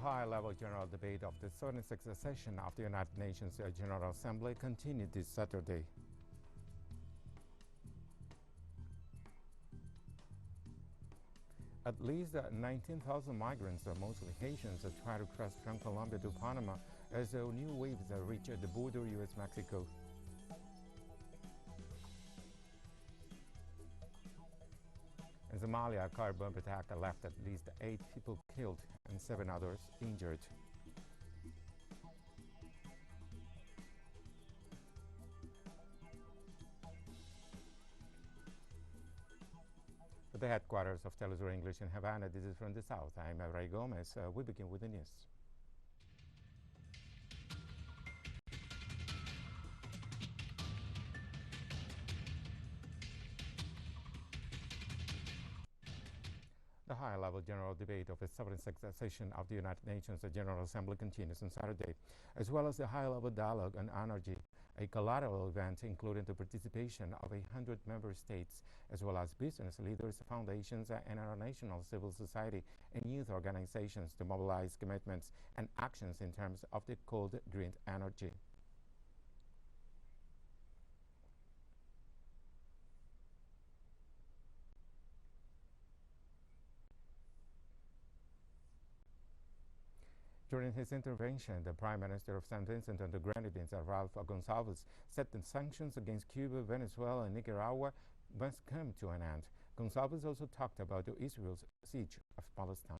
The high-level general debate of the 76th session of the United Nations General Assembly continued this Saturday. At least 19,000 migrants, mostly Haitians, try to cross from Colombia to Panama as new waves reach the border U.S.-Mexico. In Somalia, a car bomb attack left at least 8 people killed and 7 others injured. At the headquarters of teleSUR English in Havana, this is from the south. I'm Ray Gomez. We begin with the news. The high-level general debate of the 76th session of the United Nations General Assembly continues on Saturday, as well as the high-level dialogue on energy, a collateral event including the participation of 100 member states, as well as business leaders, foundations, and international civil society and youth organizations to mobilize commitments and actions in terms of the cold green energy. During his intervention, the Prime Minister of St. Vincent and the Grenadines, Ralph Gonsalves, said that sanctions against Cuba, Venezuela, and Nicaragua must come to an end. Gonsalves also talked about Israel's siege of Palestine.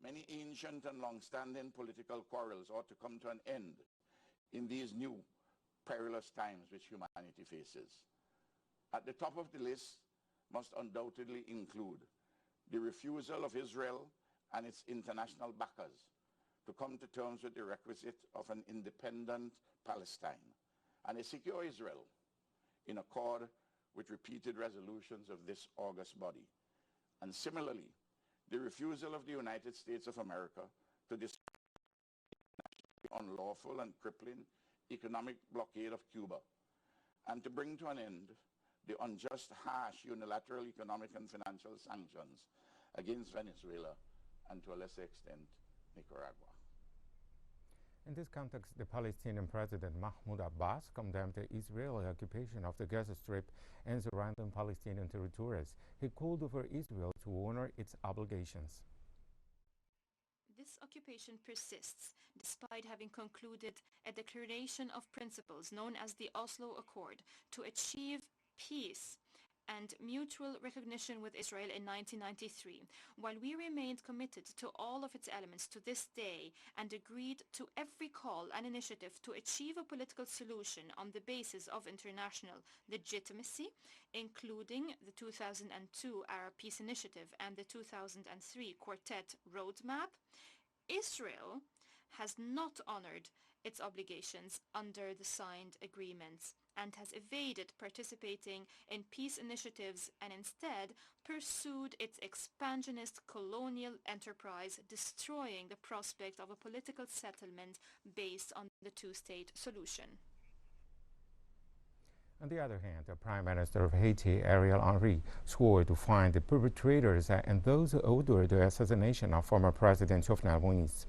Many ancient and long-standing political quarrels ought to come to an end in these new perilous times which humanity faces. At the top of the list must undoubtedly include the refusal of Israel and its international backers to come to terms with the requisite of an independent Palestine and a secure Israel in accord with repeated resolutions of this august body. And similarly, the refusal of the United States of America to discuss the unlawful and crippling economic blockade of Cuba and to bring to an end the unjust, harsh, unilateral economic and financial sanctions against Venezuela and to a lesser extent, Nicaragua. In this context, the Palestinian President Mahmoud Abbas condemned the Israeli occupation of the Gaza Strip and surrounding Palestinian territories. He called for Israel to honor its obligations. This occupation persists despite having concluded a declaration of principles known as the Oslo Accord to achieve peace and mutual recognition with Israel in 1993, while we remained committed to all of its elements to this day and agreed to every call and initiative to achieve a political solution on the basis of international legitimacy, including the 2002 Arab Peace Initiative and the 2003 Quartet Roadmap, Israel has not honored its obligations under the signed agreements and has evaded participating in peace initiatives and instead pursued its expansionist colonial enterprise, destroying the prospect of a political settlement based on the two-state solution. On the other hand, the Prime Minister of Haiti, Ariel Henry, swore to find the perpetrators and those who ordered the assassination of former President Jovenel Moïse.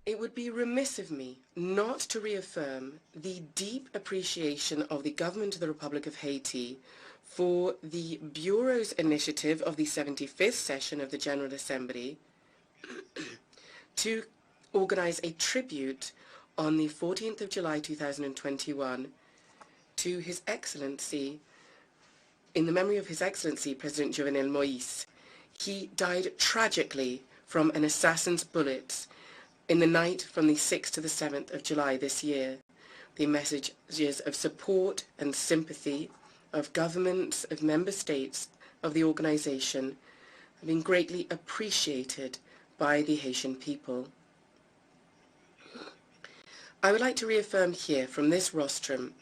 It would be remiss of me not to reaffirm the deep appreciation of the Government of the Republic of Haiti for the Bureau's initiative of the 75th session of the General Assembly to organize a tribute on the 14th of July 2021 to His Excellency, in the memory of His Excellency President Jovenel Moïse. He died tragically from an assassin's bullets in the night from the 6th to the 7th of July this year. The messages of support and sympathy of governments of member states of the organization have been greatly appreciated by the Haitian people. I would like to reaffirm here from this rostrum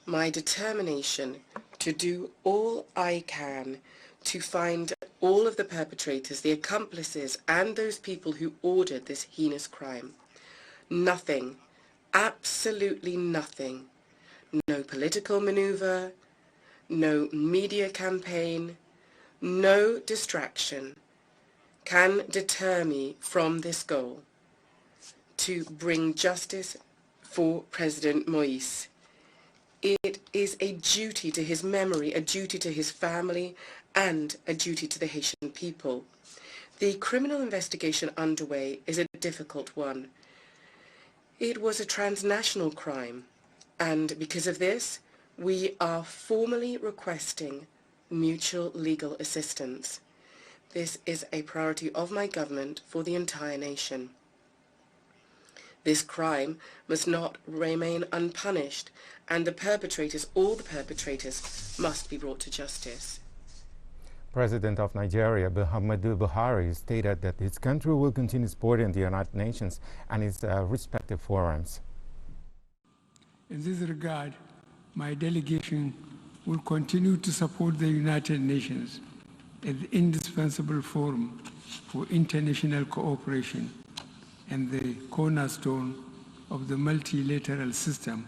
my determination to do all I can to find all of the perpetrators, the accomplices, and those people who ordered this heinous crime. Nothing, absolutely nothing, no political maneuver, no media campaign, no distraction can deter me from this goal to bring justice for President Moïse. It is a duty to his memory, a duty to his family, and a duty to the Haitian people. The criminal investigation underway is a difficult one. It was a transnational crime, and because of this, we are formally requesting mutual legal assistance. This is a priority of my government for the entire nation. This crime must not remain unpunished, and the perpetrators, all the perpetrators, must be brought to justice. President of Nigeria, Muhammadu Buhari, stated that his country will continue supporting the United Nations and its respective forums. In this regard, my delegation will continue to support the United Nations as the indispensable forum for international cooperation and the cornerstone of the multilateral system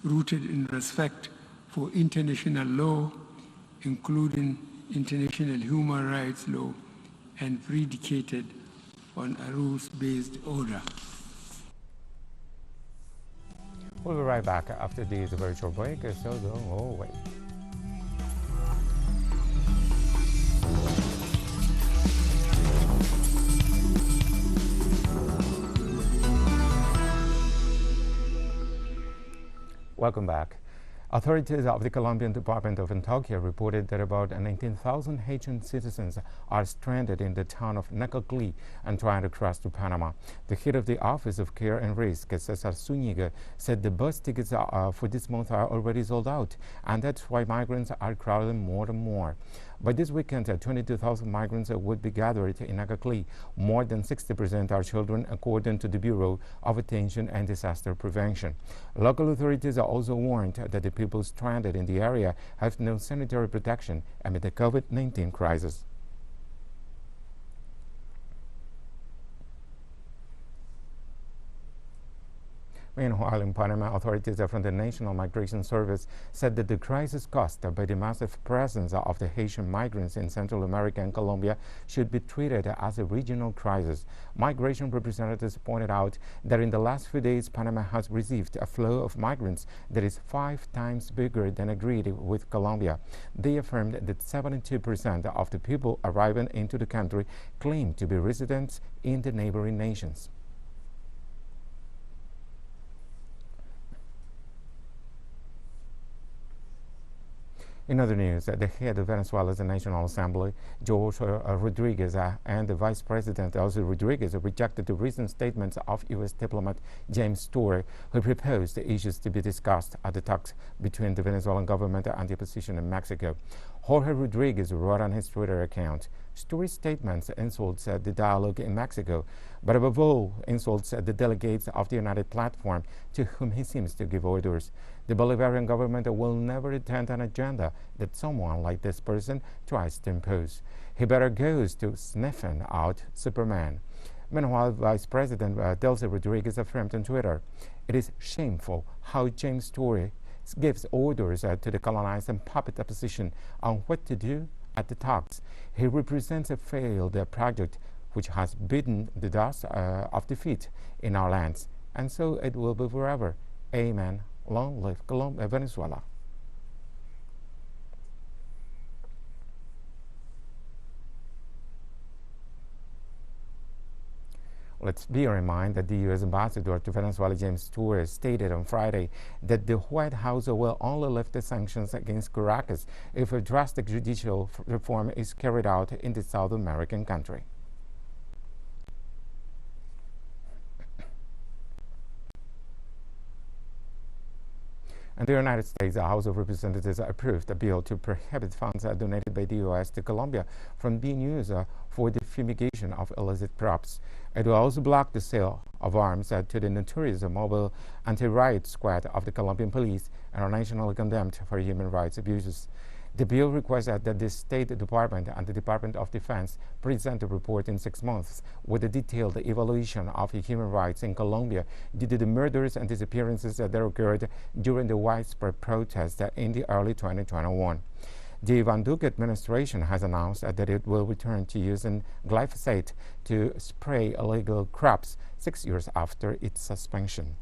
rooted in respect for international law, including international human rights law, and predicated on a rules-based order. We'll be right back after this virtual break, so don't go away. Welcome back. Authorities of the Colombian Department of Antioquia reported that about 19,000 Haitian citizens are stranded in the town of Necoclí and trying to cross to Panama. The head of the Office of Care and Risk, Cesar Zúñiga, said the bus tickets for this month are already sold out, and that's why migrants are crowding more and more. By this weekend, 22,000 migrants would be gathered in Necoclí. More than 60% are children, according to the Bureau of Attention and Disaster Prevention. Local authorities are also warned that the people stranded in the area have no sanitary protection amid the COVID-19 crisis. Meanwhile, in Panama, authorities from the National Migration Service said that the crisis caused by the massive presence of the Haitian migrants in Central America and Colombia should be treated as a regional crisis. Migration representatives pointed out that in the last few days, Panama has received a flow of migrants that is 5 times bigger than agreed with Colombia. They affirmed that 72% of the people arriving into the country claim to be residents in the neighboring nations. In other news, the head of Venezuela's National Assembly, Jorge Rodriguez, and the Vice President, Elsie Rodriguez, rejected the recent statements of U.S. diplomat James Story, who proposed the issues to be discussed at the talks between the Venezuelan government and the opposition in Mexico. Jorge Rodriguez wrote on his Twitter account, Story's statements insults the dialogue in Mexico, but above all, insults the delegates of the United Platform to whom he seems to give orders. The Bolivarian government will never attend an agenda that someone like this person tries to impose. He better goes to sniffing out Superman. Meanwhile, Vice President Delcy Rodriguez affirmed on Twitter, it is shameful how James Story gives orders to the colonized and puppet opposition on what to do at the talks. He represents a failed project which has beaten the dust of defeat in our lands, and so it will be forever. Amen. Long live Venezuela. Let's bear in mind that the U.S. ambassador to Venezuela, James Stewart, stated on Friday that the White House will only lift the sanctions against Caracas if a drastic judicial reform is carried out in the South American country. And the United States, the House of Representatives approved a bill to prohibit funds donated by the U.S. to Colombia from being used for the fumigation of illicit crops. It will also block the sale of arms to the notorious mobile anti-riot squad of the Colombian police and are nationally condemned for human rights abuses. The bill requires that the State Department and the Department of Defense present a report in 6 months with a detailed evaluation of human rights in Colombia due to the murders and disappearances that occurred during the widespread protests in the early 2021. The Van Duque administration has announced that it will return to using glyphosate to spray illegal crops 6 years after its suspension.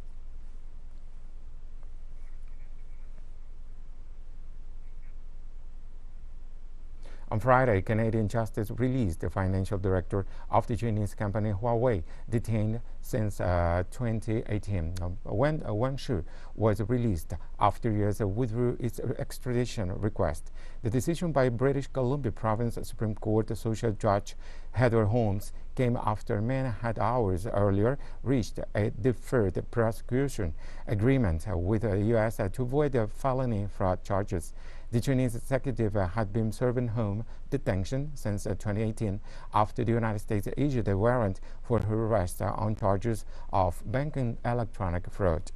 On Friday, Canadian Justice released the financial director of the Chinese company Huawei, detained since 2018. Wang Shi was released after years withdrew its extradition request. The decision by British Columbia Province Supreme Court Social Judge Heather Holmes came after men had hours earlier reached a deferred prosecution agreement with the U.S. to avoid felony fraud charges. The Chinese executive had been serving home detention since 2018 after the United States issued a warrant for her arrest on charges of banking electronic fraud.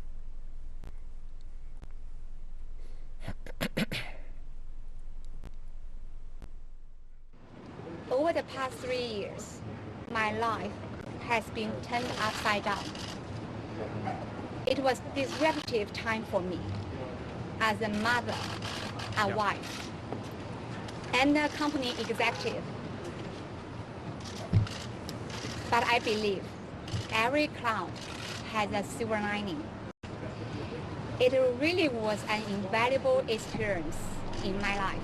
Over the past 3 years, my life has been turned upside down. It was a disruptive time for me as a mother, a wife, and a company executive. But I believe every cloud has a silver lining. It really was an invaluable experience in my life.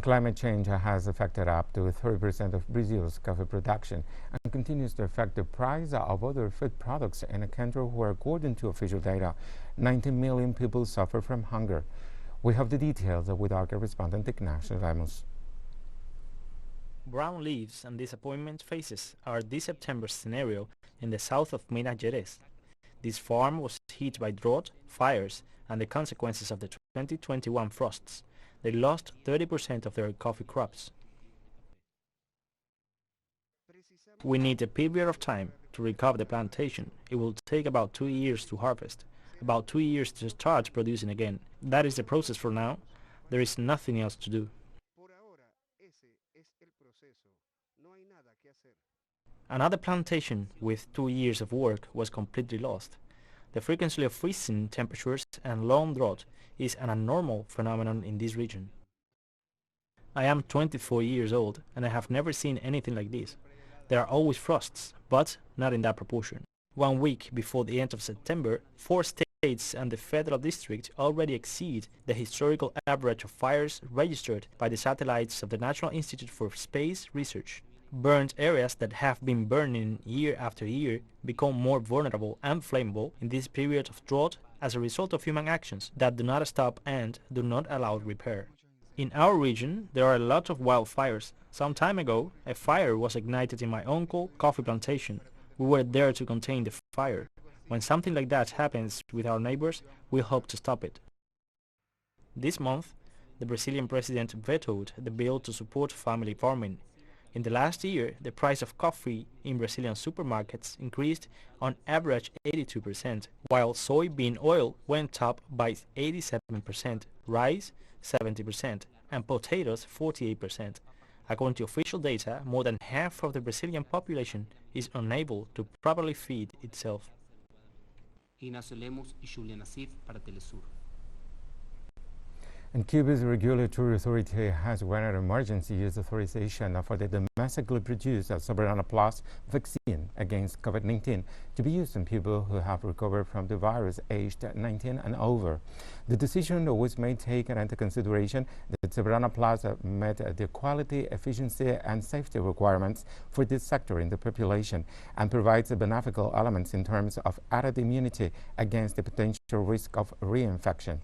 Climate change has affected up to 30% of Brazil's coffee production and continues to affect the price of other food products in a country where, according to official data, 19 million people suffer from hunger. We have the details with our correspondent Ignacio Ramos. Brown leaves and disappointment faces are this September's scenario in the south of Minas Gerais. This farm was hit by drought, fires, and the consequences of the 2021 frosts. They lost 30% of their coffee crops. We need a period of time to recover the plantation. It will take about 2 years to harvest, about 2 years to start producing again. That is the process for now. There is nothing else to do. Another plantation with 2 years of work was completely lost. The frequency of freezing temperatures and long drought is an abnormal phenomenon in this region. I am 24 years old and I have never seen anything like this. There are always frosts, but not in that proportion. 1 week before the end of September, 4 states and the federal district already exceed the historical average of fires registered by the satellites of the National Institute for Space Research. Burned areas that have been burning year after year become more vulnerable and flammable in this period of drought as a result of human actions that do not stop and do not allow repair. In our region, there are a lot of wildfires. Some time ago, a fire was ignited in my uncle's coffee plantation. We were there to contain the fire. When something like that happens with our neighbors, we hope to stop it. This month, the Brazilian president vetoed the bill to support family farming. In the last year, the price of coffee in Brazilian supermarkets increased on average 82%, while soybean oil went up by 87%, rice 70%, and potatoes 48%. According to official data, more than half of the Brazilian population is unable to properly feed itself. Ignacio Lemos y Julia Nasif para TeleSUR. And Cuba's regulatory authority has granted emergency use authorization for the domestically produced Soberana Plus vaccine against COVID-19 to be used on people who have recovered from the virus aged 19 and over. The decision was made taking into consideration that Soberana Plus met the quality, efficiency, and safety requirements for this sector in the population and provides beneficial elements in terms of added immunity against the potential risk of reinfection.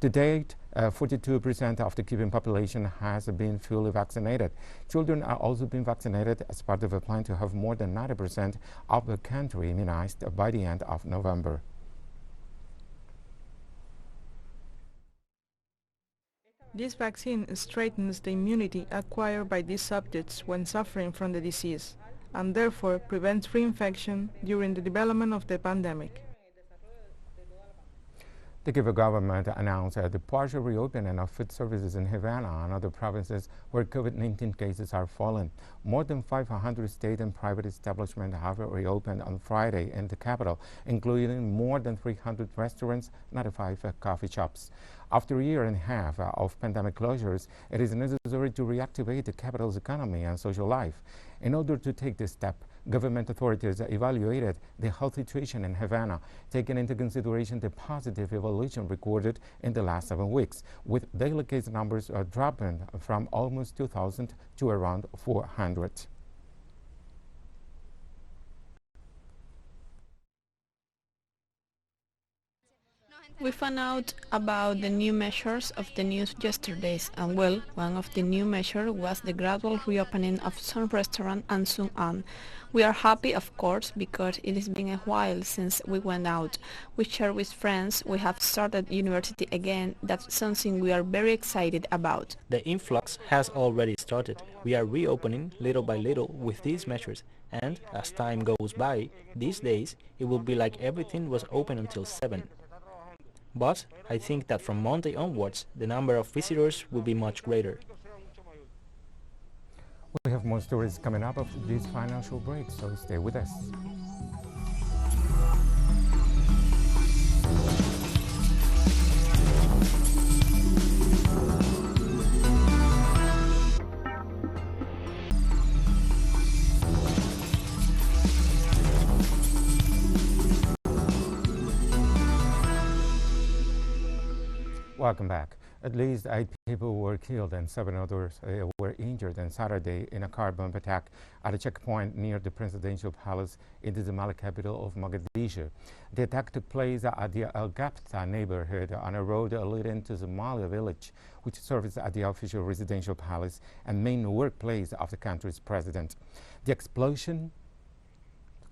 To date, 42% of the Cuban population has been fully vaccinated. Children are also being vaccinated as part of a plan to have more than 90% of the country immunized by the end of November. This vaccine strengthens the immunity acquired by these subjects when suffering from the disease, and therefore prevents reinfection during the development of the pandemic. The Cuban government announced the partial reopening of food services in Havana and other provinces where COVID-19 cases are falling. More than 500 state and private establishments have reopened on Friday in the capital, including more than 300 restaurants, 95 coffee shops. After a year and a half of pandemic closures, it is necessary to reactivate the capital's economy and social life. In order to take this step, government authorities evaluated the health situation in Havana, taking into consideration the positive evolution recorded in the last 7 weeks, with daily case numbers dropping from almost 2,000 to around 400. We found out about the new measures of the news yesterday, and well, one of the new measures was the gradual reopening of some restaurants and so on. We are happy, of course, because it has been a while since we went out. We share with friends, we have started university again, that's something we are very excited about. The influx has already started. We are reopening little by little with these measures, and as time goes by, these days, it will be like everything was open until 7. But I think that from Monday onwards, the number of visitors will be much greater. We have more stories coming up after this financial break, so stay with us. Welcome back. At least 8 people were killed and 7 others were injured on Saturday in a car bomb attack at a checkpoint near the presidential palace in the Somali capital of Mogadishu. The attack took place at the El Gapta neighborhood on a road leading to Somalia village, which serves as the official residential palace and main workplace of the country's president. The explosion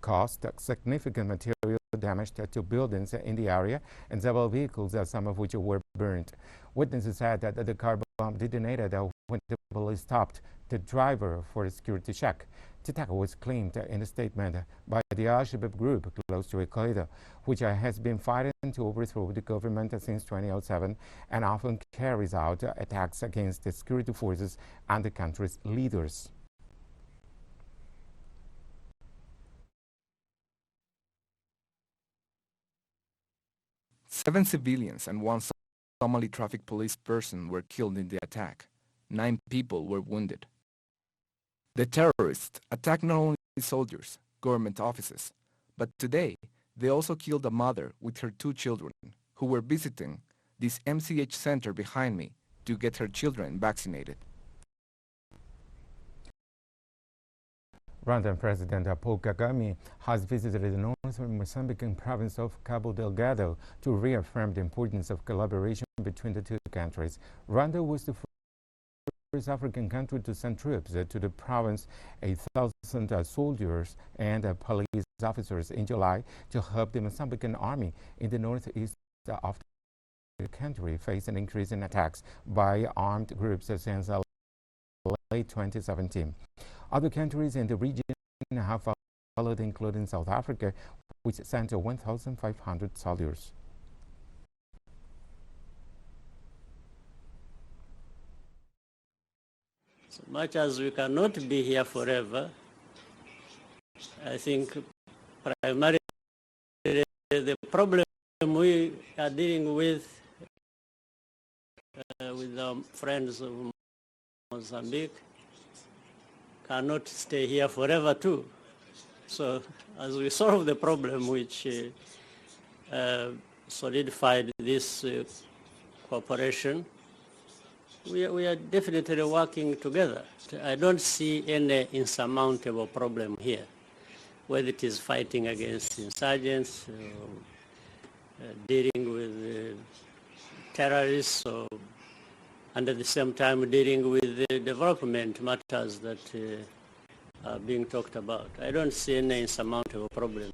caused significant material damage to buildings in the area and several vehicles, some of which were burned. Witnesses said that the car bomb detonated when the police stopped the driver for a security check. The attack was claimed in a statement by the Al-Shabaab group close to Al-Qaeda, which has been fighting to overthrow the government since 2007 and often carries out attacks against the security forces and the country's leaders. Seven civilians and 1 Somali traffic police person were killed in the attack. 9 people were wounded. The terrorists attacked not only soldiers, government offices, but today they also killed a mother with her 2 children who were visiting this MCH center behind me to get her children vaccinated. Rwandan President Paul Kagame has visited the northern Mozambican province of Cabo Delgado to reaffirm the importance of collaboration between the 2 countries. Rwanda was the first African country to send troops to the province, 1,000 soldiers and police officers in July to help the Mozambican army in the northeast of the country face an increase in attacks by armed groups since late 2017. Other countries in the region have followed, including South Africa, which sent 1,500 soldiers. So much as we cannot be here forever, I think primarily the problem we are dealing with our friends of Mozambique cannot stay here forever too. So as we solve the problem which solidified this cooperation, we are definitely working together. I don't see any insurmountable problem here, whether it is fighting against insurgents, dealing with terrorists, and at the same time dealing with the development matters that are being talked about. I don't see any insurmountable problem.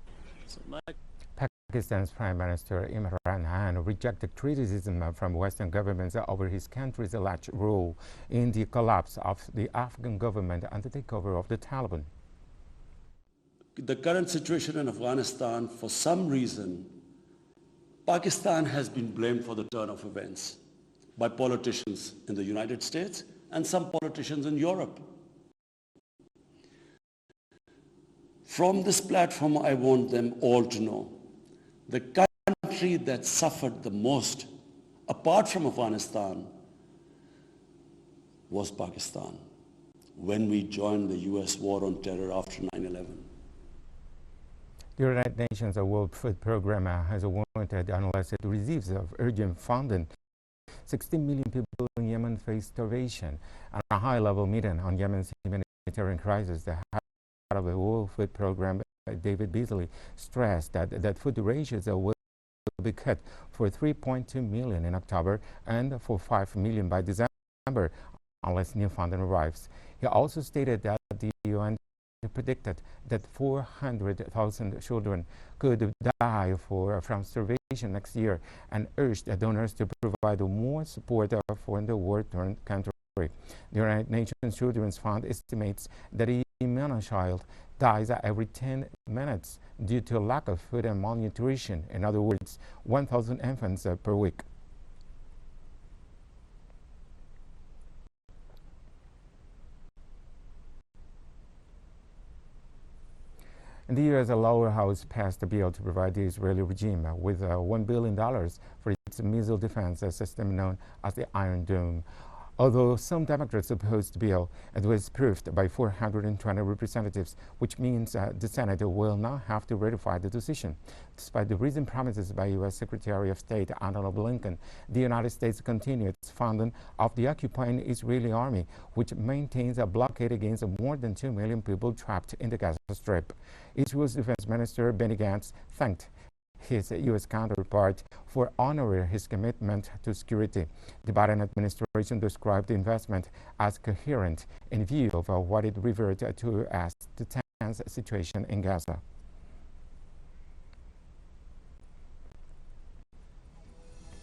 Pakistan's Prime Minister Imran Khan rejected criticism from Western governments over his country's alleged role in the collapse of the Afghan government and the takeover of the Taliban. The current situation in Afghanistan, for some reason, Pakistan has been blamed for the turn of events by politicians in the United States and some politicians in Europe. From this platform, I want them all to know the country that suffered the most, apart from Afghanistan, was Pakistan when we joined the US war on terror after 9/11. The United Nations World Food Programme has warned unless it receives urgent funding, 16 million people in Yemen face starvation. At a high-level meeting on Yemen's humanitarian crisis, the head of the World Food Programme, David Beasley, stressed that food rations will be cut for 3.2 million in October and for 5 million by December unless new funding arrives. He also stated that the UN predicted that 400,000 children could die from starvation next year and urged donors to provide more support for the war-torn country. The United Nations Children's Fund estimates that a Yemeni child dies every 10 minutes due to lack of food and malnutrition. In other words, 1,000 infants per week. In the U.S., the lower house passed a bill to provide the Israeli regime with $1 billion for its missile defense system known as the Iron Dome. Although some Democrats opposed the bill, it was approved by 420 representatives, which means the Senate will now have to ratify the decision. Despite the recent promises by U.S. Secretary of State Antony Blinken, the United States continued its funding of the occupying Israeli army, which maintains a blockade against more than 2 million people trapped in the Gaza Strip. Israel's Defense Minister Benny Gantz thanked his U.S. counterpart for honoring his commitment to security. The Biden administration described the investment as coherent in view of what it referred to as the tense situation in Gaza.